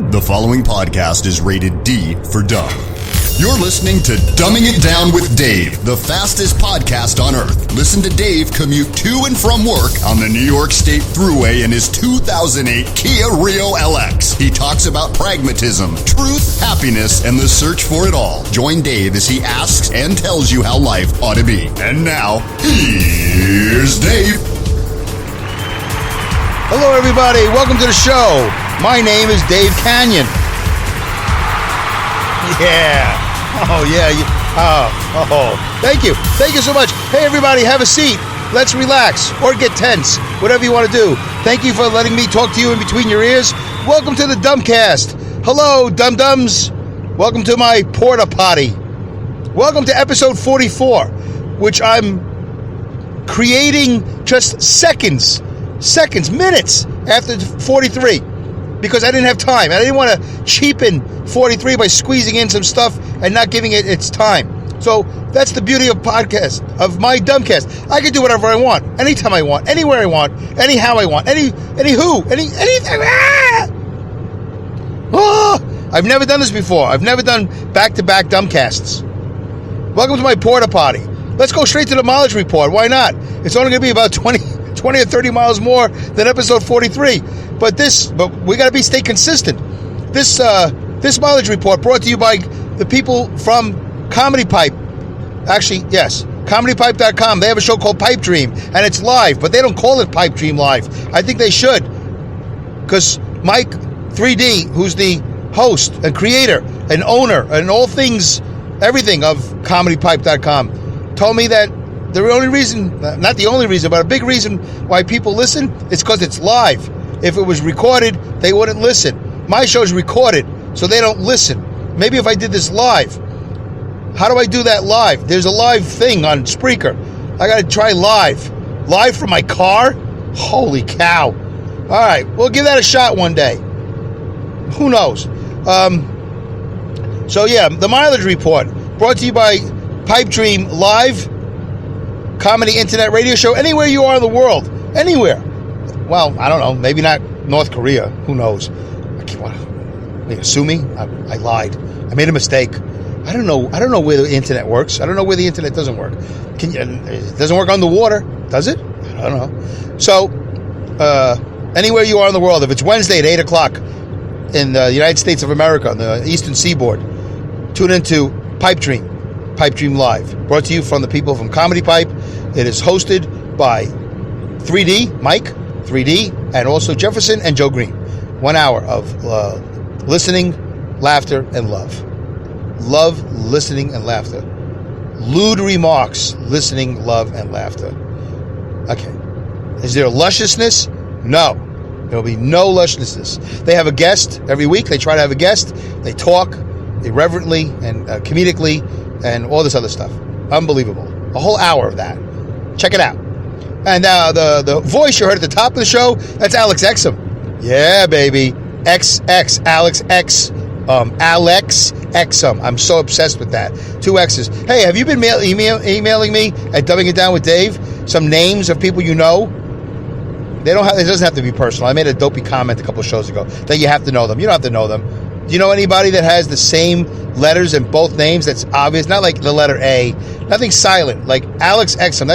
The following podcast is rated D for dumb. You're listening to Dumbing It Down with Dave, the fastest podcast on earth. Listen to Dave commute to and from work on the New York State Thruway in his 2008 Kia Rio LX. He talks about pragmatism, truth, happiness, and the search for it all. Join Dave as he asks and tells you how life ought to be. And now, here's Dave. Hello, everybody. Welcome to the show. My name is Dave Canyon. Yeah. Oh, yeah. Thank you. Thank you so much. Hey, everybody, have a seat. Let's relax or get tense. Whatever you want to do. Thank you for letting me talk to you in between your ears. Welcome to the Dumbcast. Hello, Dum-Dums. Welcome to my porta potty. Welcome to episode 44, which I'm creating just minutes after 43. Because I didn't have time. I didn't want to cheapen 43 by squeezing in some stuff and not giving it its time. So that's the beauty of podcast, of my Dumbcast. I can do whatever I want, anytime I want, anywhere I want, anyhow I want, anything. I've never done this before. I've never done back-to-back Dumbcasts. Welcome to my porta potty. Let's go straight to the mileage report. Why not? It's only going to be about 20 or 30 miles more than episode 43. But we got to stay consistent. This mileage report brought to you by the people from Comedy Pipe. Actually, yes, comedypipe.com. They have a show called Pipe Dream, and it's live, but they don't call it Pipe Dream Live. I think they should, because Mike 3D, who's the host and creator and owner and all things, everything of comedypipe.com, told me that the only reason, not the only reason, but a big reason why people listen is because it's live. If it was recorded, they wouldn't listen. My show's recorded, so they don't listen. Maybe if I did this live. How do I do that live? There's a live thing on Spreaker. I got to try live. Live from my car? Holy cow. All right, we'll give that a shot one day. Who knows? So, yeah, the mileage report brought to you by Pipe Dream Live, comedy internet radio show, anywhere you are in the world. Anywhere. Well, I don't know. Maybe not North Korea. Who knows? Sue me? I lied. I made a mistake. I don't know where the internet works. I don't know where the internet doesn't work. It doesn't work on the water, does it? I don't know. So, anywhere you are in the world, if it's Wednesday at 8 o'clock in the United States of America, on the Eastern Seaboard, tune into Pipe Dream Live, brought to you from the people from Comedy Pipe. It is hosted by 3D, Mike 3D, and also Jefferson and Joe Green. 1 hour of listening, laughter, and love. Love, listening, and laughter. Lewd remarks, listening, love, and laughter. Okay. Is there lusciousness? No. There will be no lusciousness. They have a guest every week. They try to have a guest. They talk irreverently and comedically and all this other stuff. Unbelievable. A whole hour of that. Check it out. And the voice you heard at the top of the show, that's Alex Exum. Yeah, baby. XX, Alex X. Alex Exum. I'm so obsessed with that. 2 X's. Hey, have you been emailing me at Dumbing It Down with Dave? Some names of people you know? It doesn't have to be personal. I made a dopey comment a couple of shows ago that you have to know them. You don't have to know them. Do you know anybody that has the same letters in both names? That's obvious. Not like the letter A. Nothing silent. Like Alex Exum.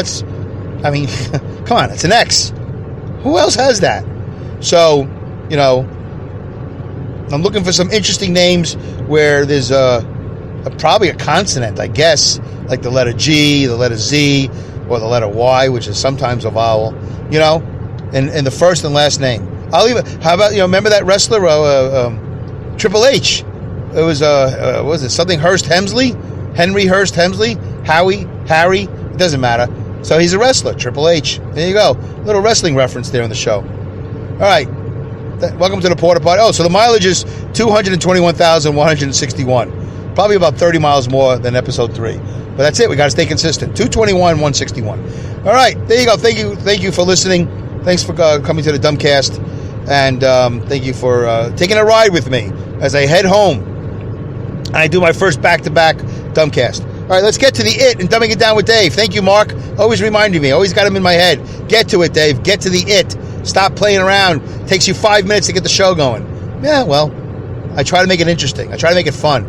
Come on, it's an X. Who else has that? So, I'm looking for some interesting names where there's probably a consonant, I guess, like the letter G, the letter Z, or the letter Y, which is sometimes a vowel, in the first and last name. I'll even, how about, remember that wrestler, Triple H? It was, what was it, something Hurst Hemsley? Henry Hurst Hemsley? Harry? It doesn't matter. So he's a wrestler, Triple H. There you go. Little wrestling reference there in the show. All right. Welcome to the porta potty. Oh, so the mileage is 221,161. Probably about 30 miles more than episode 3. But that's it. We got to stay consistent. 221,161. All right. There you go. Thank you for listening. Thanks for coming to the Dumbcast. And thank you for taking a ride with me as I head home. And I do my first back-to-back Dumbcast. All right, let's get to the it and Dumbing It Down with Dave. Thank you, Mark. Always reminding me. Always got him in my head. Get to it, Dave. Get to the it. Stop playing around. Takes you 5 minutes to get the show going. Yeah, well, I try to make it interesting. I try to make it fun.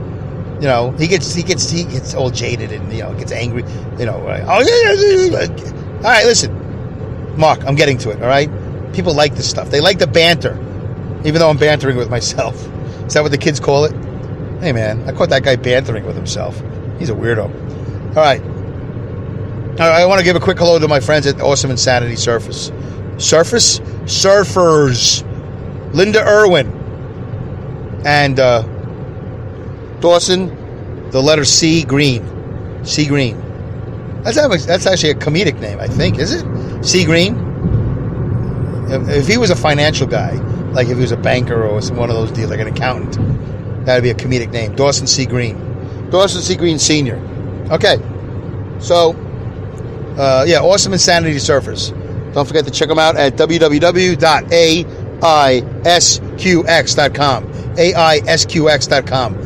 You know, he gets all jaded and, you know, gets angry. You know, like, oh yeah. All right, listen, Mark, I'm getting to it. All right, people like this stuff. They like the banter, even though I'm bantering with myself. Is that what the kids call it? Hey man, I caught that guy bantering with himself. He's a weirdo. All right. I want to give a quick hello to my friends at Awesome Insanity Surfers. Linda Irwin and Dawson, the letter C Green. C Green. That's actually a comedic name, I think, is it? C Green? If he was a financial guy, like if he was a banker or one of those deals, like an accountant, that would be a comedic name. Dawson C Green. Dawson C Green Sr. Okay. So, Awesome Insanity Surfers. Don't forget to check them out at www.aisqx.com. aisqx.com.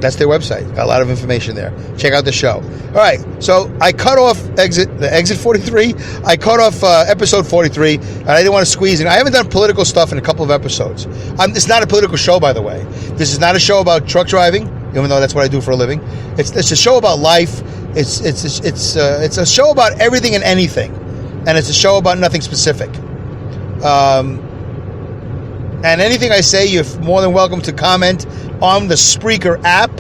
That's their website. Got a lot of information there. Check out the show. All right, so I cut off exit 43. I cut off episode 43, and I didn't want to squeeze in. I haven't done political stuff in a couple of episodes. It's not a political show, by the way. This is not a show about truck driving, even though that's what I do for a living. It's a show about life. It's a show about everything and anything, and it's a show about nothing specific. And anything I say, you're more than welcome to comment on the Spreaker app.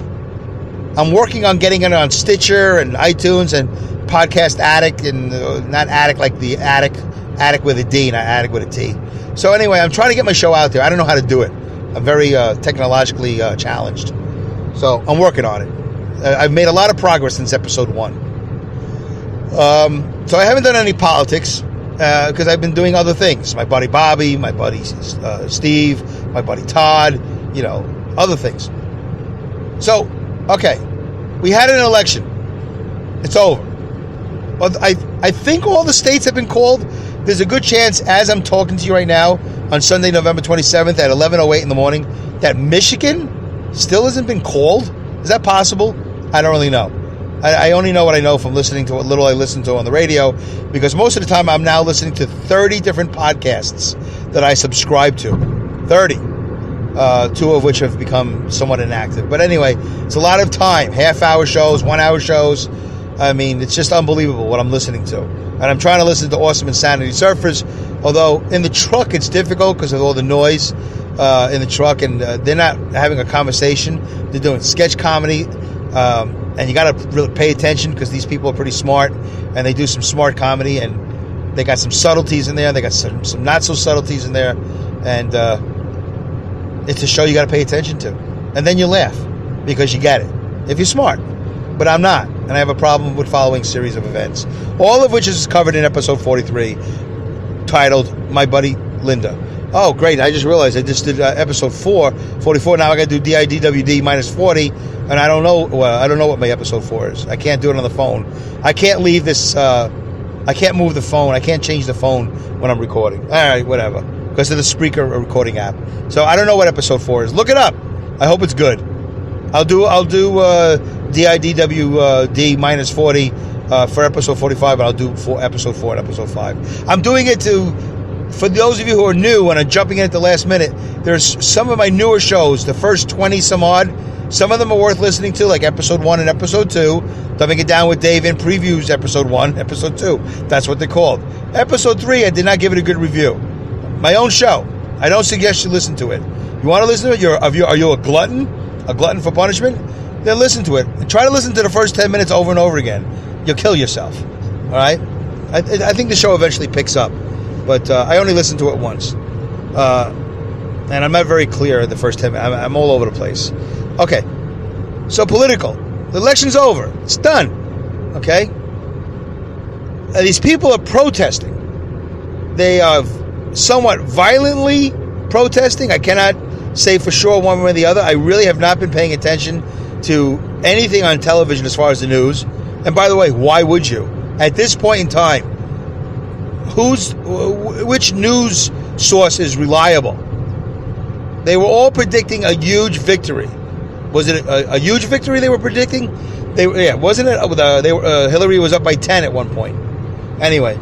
I'm working on getting it on Stitcher and iTunes and Podcast Addict, and not Addict like the Addict with a D, not Addict with a T. So anyway, I'm trying to get my show out there. I don't know how to do it. I'm very technologically challenged. So I'm working on it. I've made a lot of progress since episode 1. So I haven't done any politics because I've been doing other things. My buddy Bobby, my buddy Steve, my buddy Todd, you know, other things. So, okay, we had an election. It's over. Well, I think all the states have been called. There's a good chance, as I'm talking to you right now, on Sunday, November 27th at 11:08 in the morning, that Michigan still hasn't been called. Is that possible? I don't really know. I only know what I know from listening to what little I listen to on the radio, because most of the time I'm now listening to 30 different podcasts that I subscribe to. 30. 2 of which have become somewhat inactive. But anyway, it's a lot of time. Half-hour shows, 1-hour shows. I mean, it's just unbelievable what I'm listening to. And I'm trying to listen to Awesome Insanity Surfers, although in the truck it's difficult because of all the noise in the truck, and they're not having a conversation. They're doing sketch comedy. And you got to really pay attention because these people are pretty smart, and they do some smart comedy, and they got some subtleties in there. They got some not so subtleties in there, and it's a show you got to pay attention to. And then you laugh because you get it if you're smart. But I'm not, and I have a problem with following series of events, all of which is covered in episode 43, titled "My Buddy Linda." Oh, great! I just realized I just did episode 44. Now I got to do DIDWD minus 40, and I don't know. Well, I don't know what my episode 4 is. I can't do it on the phone. I can't leave this. I can't move the phone. I can't change the phone when I'm recording. All right, whatever, because of the Spreaker recording app. So I don't know what episode 4 is. Look it up. I hope it's good. I'll do DIDWD minus 40 for episode 45, and I'll do episode 4 and episode 5. I'm doing it for those of you who are new and are jumping in at the last minute. There's some of my newer shows, the first 20 some odd. Some of them are worth listening to, like episode 1 and episode 2. Dumbing It Down with Dave in previews, episode 1, episode 2. That's what they're called. Episode 3, I did not give it a good review. My own show. I don't suggest you listen to it. You want to listen to it? Are you a glutton? A glutton for punishment? Then listen to it. And try to listen to the first 10 minutes over and over again. You'll kill yourself. All right? I think the show eventually picks up. But I only listened to it once. And I'm not very clear the first 10 minutes. I'm all over the place. Okay. So political. The election's over. It's done. Okay? These people are protesting. They are somewhat violently protesting. I cannot say for sure one way or the other. I really have not been paying attention to anything on television as far as the news. And by the way, why would you? At this point in time, which news source is reliable? They were all predicting a huge victory. Was it a huge victory they were predicting? Wasn't it? Hillary was up by 10 at one point. Anyway,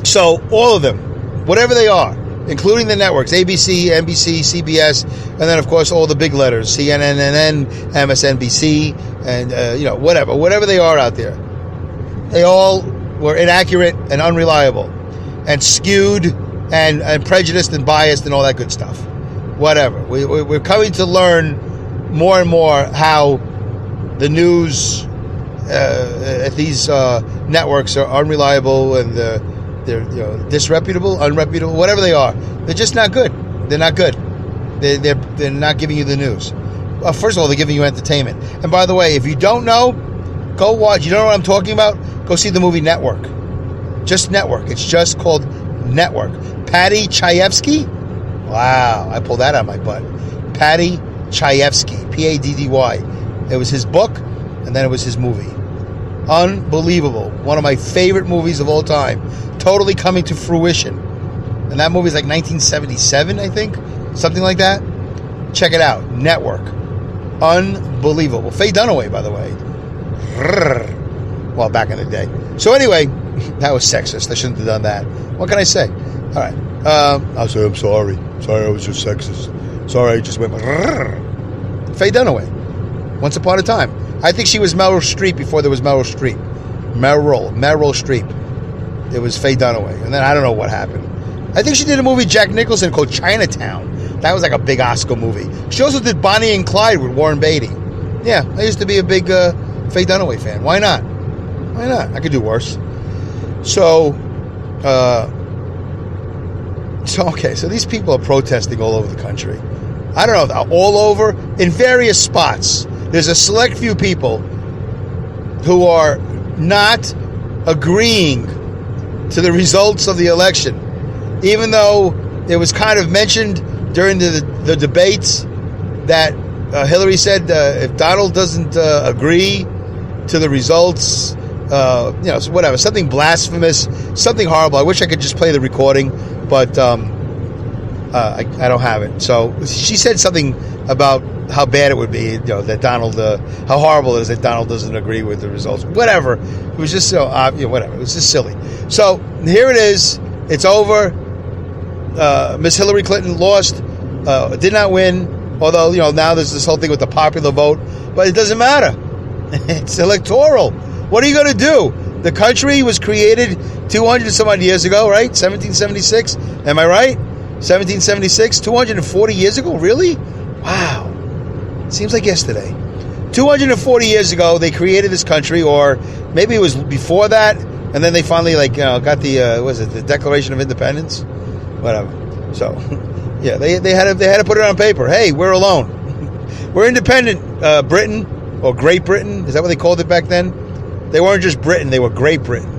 so all of them, whatever they are, including the networks, ABC, NBC, CBS, and then, of course, all the big letters, CNN, MSNBC, and, whatever they are out there. They all were inaccurate and unreliable and skewed and prejudiced and biased and all that good stuff. Whatever. We're coming to learn more and more how the news at these networks are unreliable and they're disreputable, unreputable, whatever they are. They're just not good. They're not good. They're not giving you the news. First of all, they're giving you entertainment. And by the way, if you don't know, go watch. You don't know what I'm talking about? Go see the movie Network. Just Network. It's just called Network. Paddy Chayefsky? Wow, I pulled that out of my butt. Paddy Chayefsky, Paddy. It was his book, and then it was his movie. Unbelievable. One of my favorite movies of all time. Totally coming to fruition. And that movie's like 1977, I think. Something like that. Check it out. Network. Unbelievable. Faye Dunaway, by the way. Well, back in the day. So anyway, that was sexist. I shouldn't have done that. What can I say? All right. I'll say I'm sorry. Sorry, I was just sexist. Sorry, I just went. Faye Dunaway. Once upon a time. I think she was Meryl Streep before there was Meryl Streep. Meryl Streep. It was Faye Dunaway. And then I don't know what happened. I think she did a movie Jack Nicholson called Chinatown. That was like a big Oscar movie. She also did Bonnie and Clyde with Warren Beatty. Yeah, I used to be a big Faye Dunaway fan. Why not? Why not? I could do worse. So these people are protesting all over the country. I don't know, all over, in various spots. There's a select few people who are not agreeing to the results of the election, even though it was kind of mentioned during the debates that Hillary said if Donald doesn't agree to the results, whatever, something blasphemous, something horrible. I wish I could just play the recording, but I don't have it. So she said something about how bad it would be, that Donald, how horrible it is that Donald doesn't agree with the results. Whatever. It was just so, whatever. It was just silly. So here it is. It's over. Miss Hillary Clinton lost, did not win. Although, now there's this whole thing with the popular vote, but it doesn't matter. It's electoral. What are you going to do? The country was created 200 some odd years ago, right? 1776. Am I right? 1776, 240 years ago? Really? Wow. Seems like yesterday. 240 years ago, they created this country, or maybe it was before that, and then they finally, got the, the Declaration of Independence? Whatever. So, yeah, they had to put it on paper. Hey, we're alone. We're independent, Britain, or Great Britain. Is that what they called it back then? They weren't just Britain, they were Great Britain.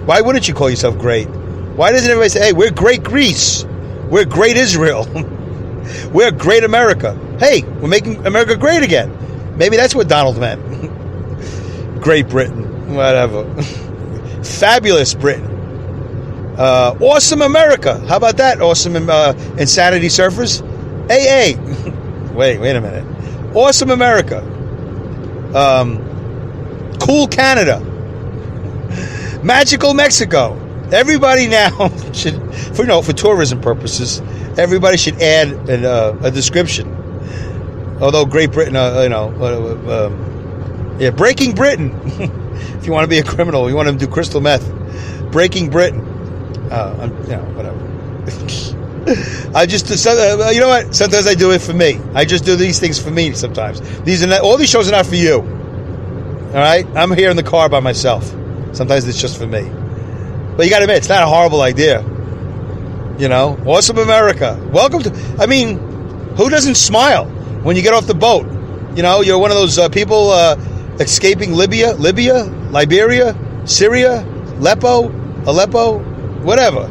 Why wouldn't you call yourself great? Why doesn't everybody say, hey, we're Great Greece? We're Great Israel. We're Great America. Hey, we're making America great again. Maybe that's what Donald meant. Great Britain. Whatever. Fabulous Britain. Awesome America. How about that? Awesome Insanity Surfers. AA. Wait a minute. Awesome America. Cool Canada. Magical Mexico. Everybody now should, for tourism purposes, everybody should add a description. Although Great Britain, Breaking Britain. If you want to be a criminal, you want to do crystal meth. Breaking Britain. Whatever. I just, you know what? Sometimes I do it for me. I just do these things for me sometimes. All these shows are not for you. All right? I'm here in the car by myself. Sometimes it's just for me. But you got to admit, it's not a horrible idea. Awesome America. Welcome to, who doesn't smile when you get off the boat? You're one of those people escaping Libya, Liberia, Syria, Aleppo, whatever.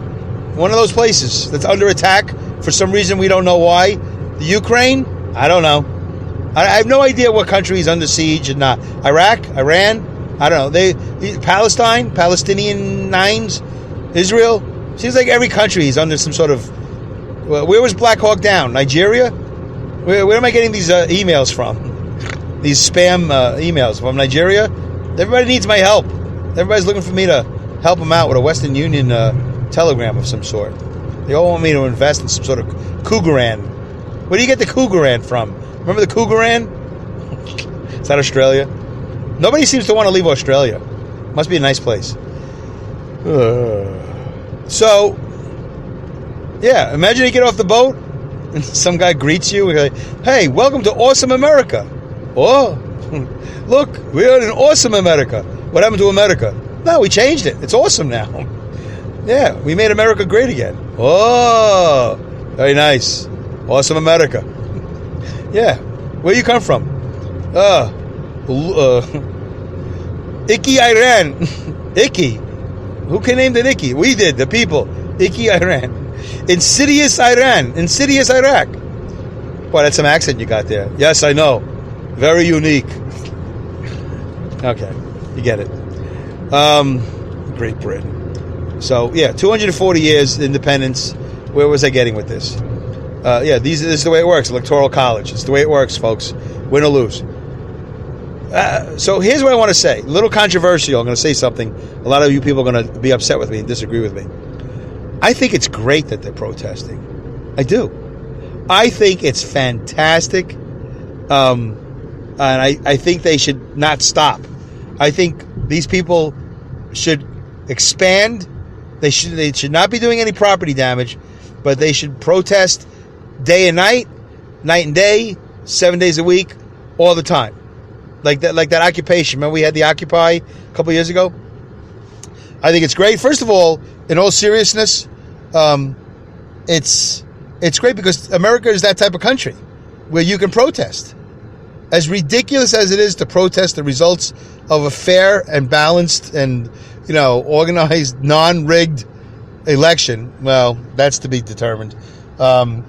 One of those places that's under attack for some reason we don't know why. The Ukraine? I don't know. I have no idea what country is under siege and not. Iraq? Iran? I don't know. Palestine? Palestinian nines? Israel? Seems like every country is under some sort of... where was Black Hawk Down? Nigeria? Where am I getting these emails from? These spam emails from Nigeria? Everybody needs my help. Everybody's looking for me to help them out with a Western Union telegram of some sort. They all want me to invest in some sort of Cougaran. Where do you get the Cougaran from? Remember the Cougaran? Is that Australia? Nobody seems to want to leave Australia. Must be a nice place. So, yeah, imagine you get off the boat and some guy greets you. And like, hey, welcome to awesome America. Oh, look, we're in awesome America. What happened to America? No, we changed it. It's awesome now. Yeah, we made America great again. Oh, very nice. Awesome America. Yeah. Where you come from? Icky Iran. Icky. Who can name it Icky? We did, the people. Icky Iran. Insidious Iran. Insidious Iraq. Boy, that's some accent you got there. Yes, I know. Very unique. Okay, you get it. Great Britain. So, yeah, 240 years independence. Where was I getting with this? Yeah, this is the way it works. Electoral college. It's the way it works, folks. Win or lose. So here's what I want to say. A little controversial. I'm going to say something. A lot of you people are going to be upset with me and disagree with me. I think it's great that they're protesting. I do. I think it's fantastic. And I think they should not stop. I think these people should expand. They should not be doing any property damage, but they should protest day and night and day, 7 days a week, all the time. Like that occupation. Remember we had the Occupy a couple years ago? I think it's great. First of all, in all seriousness, it's great because America is that type of country where you can protest. As ridiculous as it is to protest the results of a fair and balanced and, organized, non-rigged election, well, that's to be determined. Go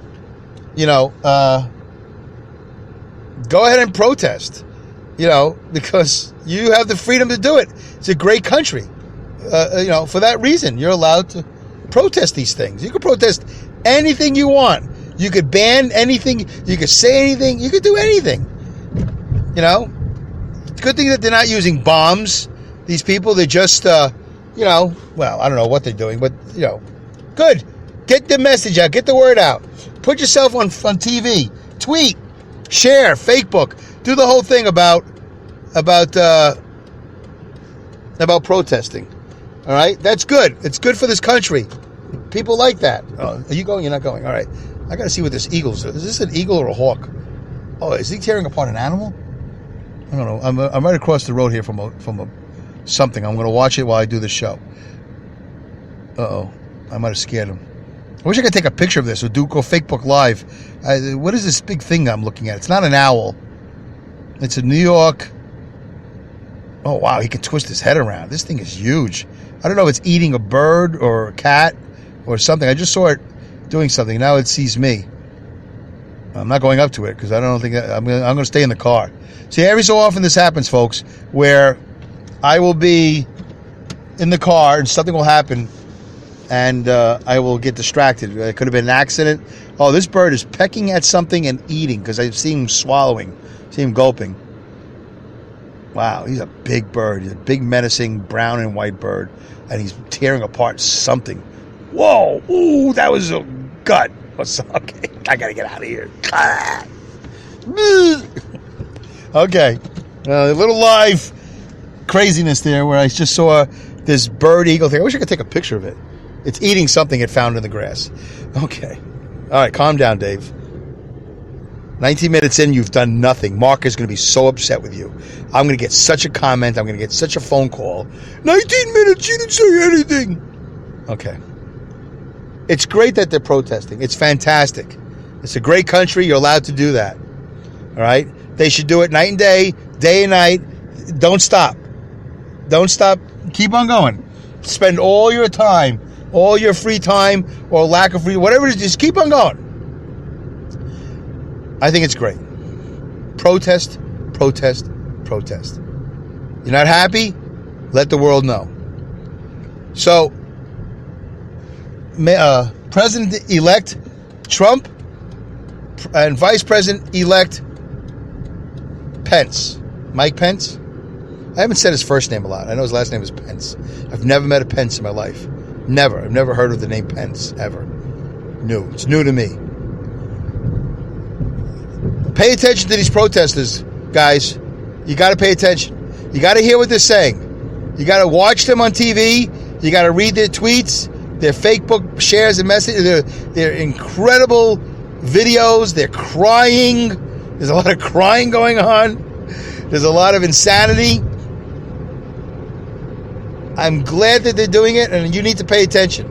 ahead and protest, because you have the freedom to do it. It's a great country. For that reason, you're allowed to protest these things. You can protest anything you want. You could ban anything. You could say anything. You could do anything. It's a good thing that they're not using bombs. These people, they're just, well, I don't know what they're doing, but, good. Get the message out. Get the word out. Put yourself on TV. Tweet. Share. Facebook. Do the whole thing about protesting. All right? That's good. It's good for this country. People like that. Oh, are you going? You're not going. All right. I got to see what this eagle's. Is this an eagle or a hawk? Oh, is he tearing apart an animal? I don't know. I'm right across the road here from something. I'm going to watch it while I do the show. Uh-oh. I might have scared him. I wish I could take a picture of this or go Facebook Live. What is this big thing I'm looking at? It's not an owl. It's a New York. Oh, wow. He can twist his head around. This thing is huge. I don't know if it's eating a bird or a cat or something. I just saw it doing something. Now it sees me. I'm not going up to it because I don't think I'm going to stay in the car. See, every so often this happens, folks, where I will be in the car and something will happen and I will get distracted. It could have been an accident. Oh, this bird is pecking at something and eating because I see him swallowing, see him gulping. Wow, he's a big bird. He's a big, menacing brown and white bird, and he's tearing apart something. Whoa! Ooh, that was a gut. Okay, I gotta get out of here. Okay, a little live craziness there where I just saw this bird eagle thing. I wish I could take a picture of it. It's eating something it found in the grass. Okay, all right, calm down, Dave. 19 minutes in, you've done nothing. Mark is going to be so upset with you. I'm going to get such a comment. I'm going to get such a phone call. 19 minutes, you didn't say anything. Okay. It's great that they're protesting. It's fantastic. It's a great country. You're allowed to do that. All right? They should do it night and day and night. Don't stop. Don't stop. Keep on going. Spend all your time, all your free time or lack of free, whatever it is, just keep on going. I think it's great. Protest, protest, protest. You're not happy? Let the world know. So, President-elect Trump and Vice President-elect Pence. Mike Pence? I haven't said his first name a lot. I know his last name is Pence. I've never met a Pence in my life. Never. I've never heard of the name Pence, ever. new. It's new to me. Pay attention to these protesters, guys. You got to pay attention. You got to hear what they're saying. You got to watch them on TV. You got to read their tweets, their Facebook shares and messages, their incredible videos. They're crying. There's a lot of crying going on. There's a lot of insanity. I'm glad that they're doing it, and you need to pay attention.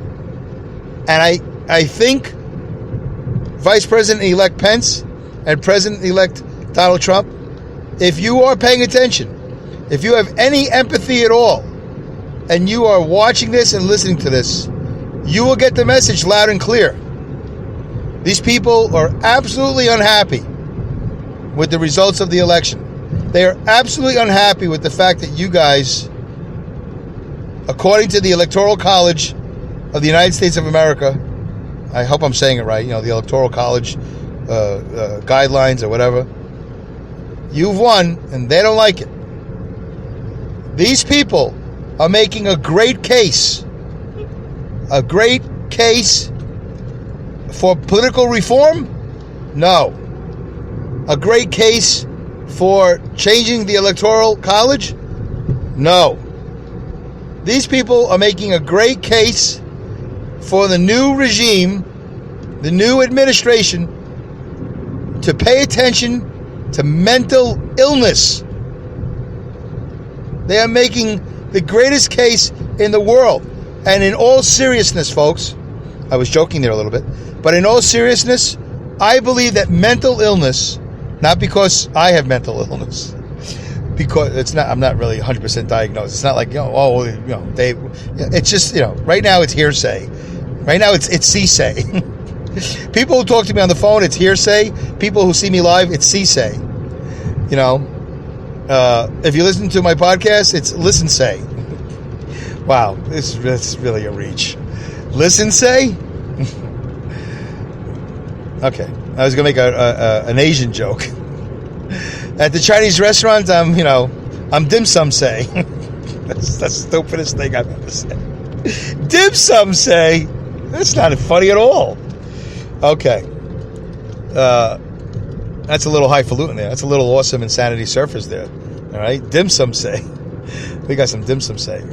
And I think Vice President-elect Pence and President-elect Donald Trump, if you are paying attention, if you have any empathy at all, and you are watching this and listening to this, you will get the message loud and clear. These people are absolutely unhappy with the results of the election. They are absolutely unhappy with the fact that you guys, according to the Electoral College of the United States of America, I hope I'm saying it right, the Electoral College guidelines or whatever, you've won and they don't like it. These people are making a great case for political reform? No. A great case for changing the Electoral College? No. These people are making a great case for the new regime, the new administration, to pay attention to mental illness. They are making the greatest case in the world. And in all seriousness, folks, I was joking there a little bit, but in all seriousness, I believe that mental illness, not because I have mental illness, because I'm not really 100% diagnosed. It's not like, it's just, right now it's hearsay. Right now it's hearsay. People who talk to me on the phone, it's hearsay. People who see me live, it's hearsay. If you listen to my podcast, it's listen say. Wow, that's really a reach. Listen say? Okay, I was going to make an Asian joke. At the Chinese restaurant, I'm dim sum say. That's the stupidest thing I've ever said. Dim sum say? That's not funny at all. Okay. That's a little highfalutin there. That's a little awesome insanity surfers there. All right? Dim sum say. We got some dim sum say.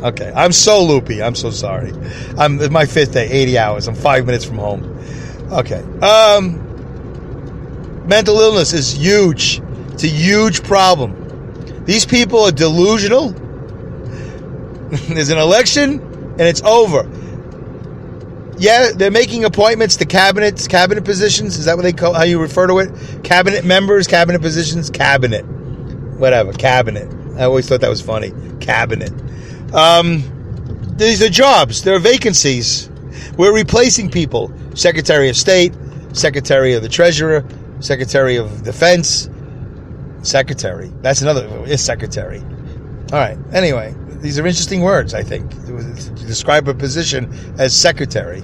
Okay. I'm so loopy. I'm so sorry. It's my fifth day, 80 hours. I'm 5 minutes from home. Okay. Mental illness is huge. It's a huge problem. These people are delusional. There's an election and it's over. Yeah, they're making appointments to cabinet positions. Is that what how you refer to it? Cabinet members, cabinet positions, cabinet. Whatever, cabinet. I always thought that was funny. Cabinet. These are jobs. There are vacancies. We're replacing people. Secretary of State, Secretary of the Treasurer, Secretary of Defense, Secretary. That's another. It's Secretary. All right. Anyway, these are interesting words, I think, to describe a position as secretary.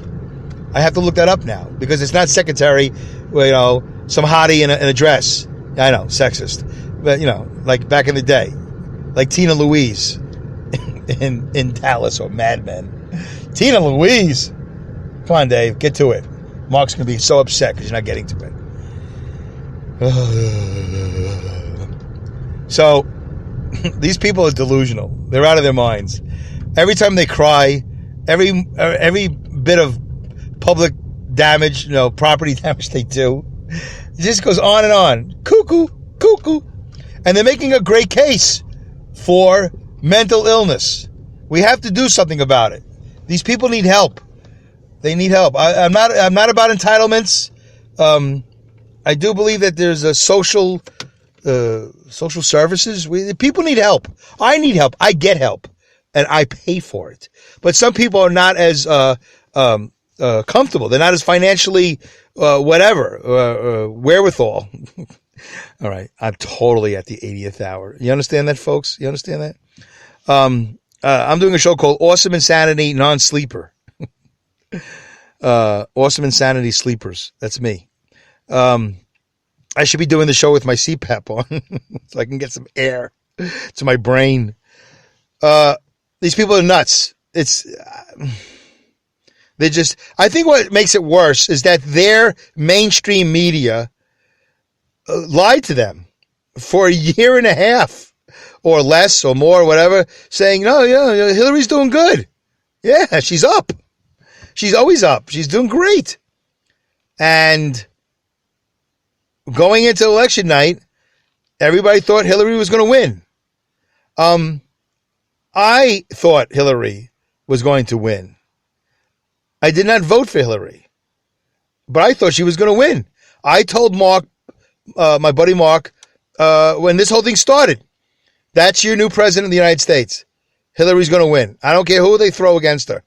I have to look that up now because it's not secretary, some hottie in a dress. I know, sexist. But, like back in the day, like Tina Louise in Dallas or Mad Men. Tina Louise. Come on, Dave, get to it. Mark's going to be so upset because you're not getting to it. So, these people are delusional. They're out of their minds. Every time they cry, every bit of public damage, property damage they do, it just goes on and on. Cuckoo, cuckoo. And they're making a great case for mental illness. We have to do something about it. These people need help. They need help. I'm not about entitlements. I do believe that there's a social services. People need help. I need help. I get help, and I pay for it. But some people are not as comfortable. They're not as financially wherewithal. All right, I'm totally at the 80th hour. You understand that, folks? You understand that? I'm doing a show called Awesome Insanity Non-Sleeper. Awesome Insanity Sleepers. That's me. I should be doing the show with my CPAP on so I can get some air to my brain. These people are nuts. I think what makes it worse is that their mainstream media lied to them for a year and a half or less or more, or whatever, saying, no, Hillary's doing good. Yeah, she's up. She's always up. She's doing great. And going into election night, everybody thought Hillary was going to win. I thought Hillary was going to win. I did not vote for Hillary, but I thought she was going to win. I told Mark, my buddy Mark, when this whole thing started, that's your new president of the United States. Hillary's going to win. I don't care who they throw against her.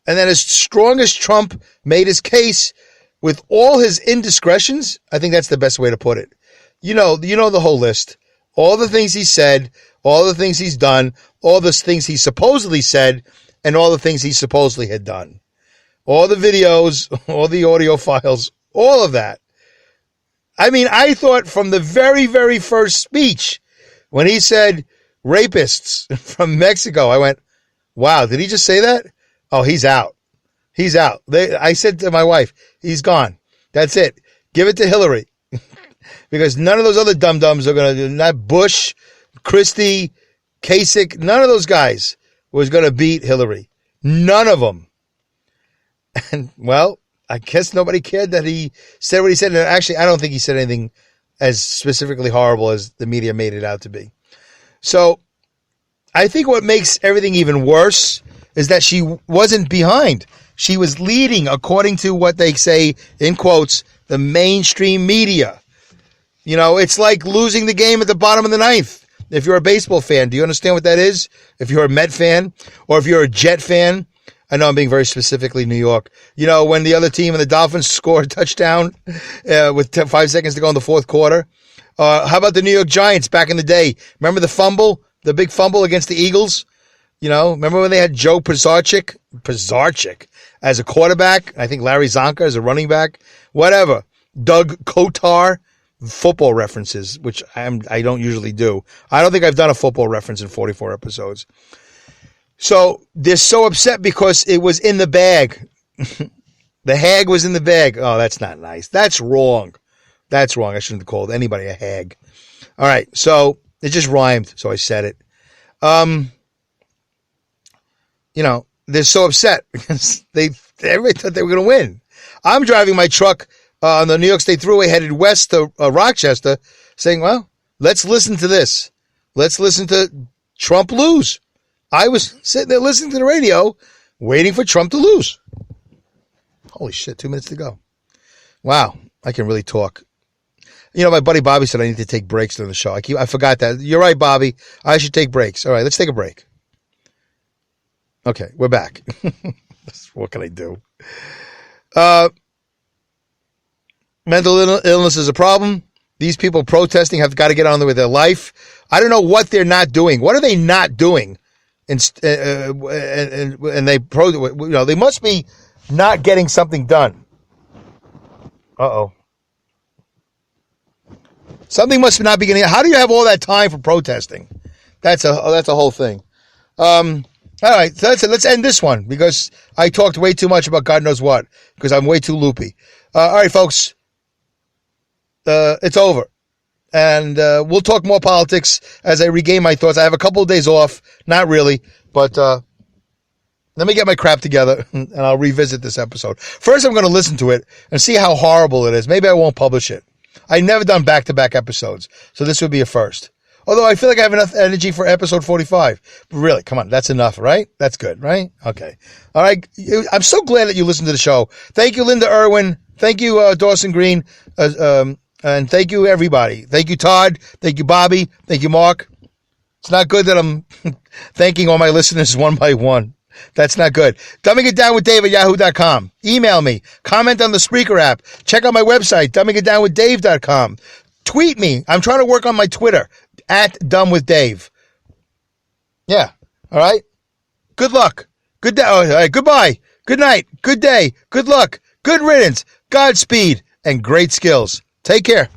And then as strong as Trump made his case with all his indiscretions, I think that's the best way to put it. You know the whole list. All the things he said, all the things he's done, all the things he supposedly said, and all the things he supposedly had done. All the videos, all the audio files, all of that. I mean, I thought from the very, very first speech, when he said rapists from Mexico, I went, wow, did he just say that? Oh, he's out. He's out. I said to my wife, he's gone. That's it. Give it to Hillary. Because none of those other dum-dums are going to do, not Bush, Christie, Kasich, none of those guys was going to beat Hillary. None of them. And, well, I guess nobody cared that he said what he said. And actually, I don't think he said anything as specifically horrible as the media made it out to be. So I think what makes everything even worse is that she wasn't behind. She was leading according to what they say, in quotes, the mainstream media. You know, it's like losing the game at the bottom of the ninth. If you're a baseball fan, do you understand what that is? If you're a Met fan or if you're a Jet fan, I know I'm being very specifically New York. You know, when the other team and the Dolphins score a touchdown with 5 seconds to go in the fourth quarter. How about the New York Giants back in the day? Remember the fumble, the big fumble against the Eagles? You know, remember when they had Joe Pisarcik as a quarterback? I think Larry Zonka as a running back. Whatever. Doug Kotar. Football references, which I don't usually do. I don't think I've done a football reference in 44 episodes. So they're so upset because it was in the bag. The hag was in the bag. Oh, that's not nice. That's wrong. That's wrong. I shouldn't have called anybody a hag. All right. So it just rhymed. So I said it. You know, they're so upset because everybody thought they were going to win. I'm driving my truck on the New York State Thruway headed west to Rochester saying, well, let's listen to this. Let's listen to Trump lose. I was sitting there listening to the radio waiting for Trump to lose. Holy shit, 2 minutes to go. Wow, I can really talk. You know, my buddy Bobby said I need to take breaks during the show. I forgot that. You're right, Bobby. I should take breaks. All right, let's take a break. Okay, we're back. What can I do? Mental illness is a problem. These people protesting have got to get on with their life. I don't know what they're not doing. What are they not doing? And they they must be not getting something done. Uh-oh. Something must not be getting. How do you have all that time for protesting? That's a whole thing. All right, so let's end this one because I talked way too much about God knows what because I'm way too loopy. All right, folks. It's over. And we'll talk more politics as I regain my thoughts. I have a couple of days off. Not really, but let me get my crap together and I'll revisit this episode. First, I'm going to listen to it and see how horrible it is. Maybe I won't publish it. I've never done back-to-back episodes, so this would be a first. Although I feel like I have enough energy for episode 45. But really, come on, that's enough, right? That's good, right? Okay. All right. I'm so glad that you listened to the show. Thank you, Linda Irwin. Thank you, Dawson Green. And thank you, everybody. Thank you, Todd. Thank you, Bobby. Thank you, Mark. It's not good that I'm thanking all my listeners one by one. That's not good. Dumbing it down with Dave at yahoo.com. Email me. Comment on the Spreaker app. Check out my website, dumbingitdownwithdave.com. Tweet me. I'm trying to work on my Twitter, at dumbwithdave. Yeah. All right. Good luck. Good day. All right. Goodbye. Good night. Good day. Good luck. Good riddance. Godspeed. And great skills. Take care.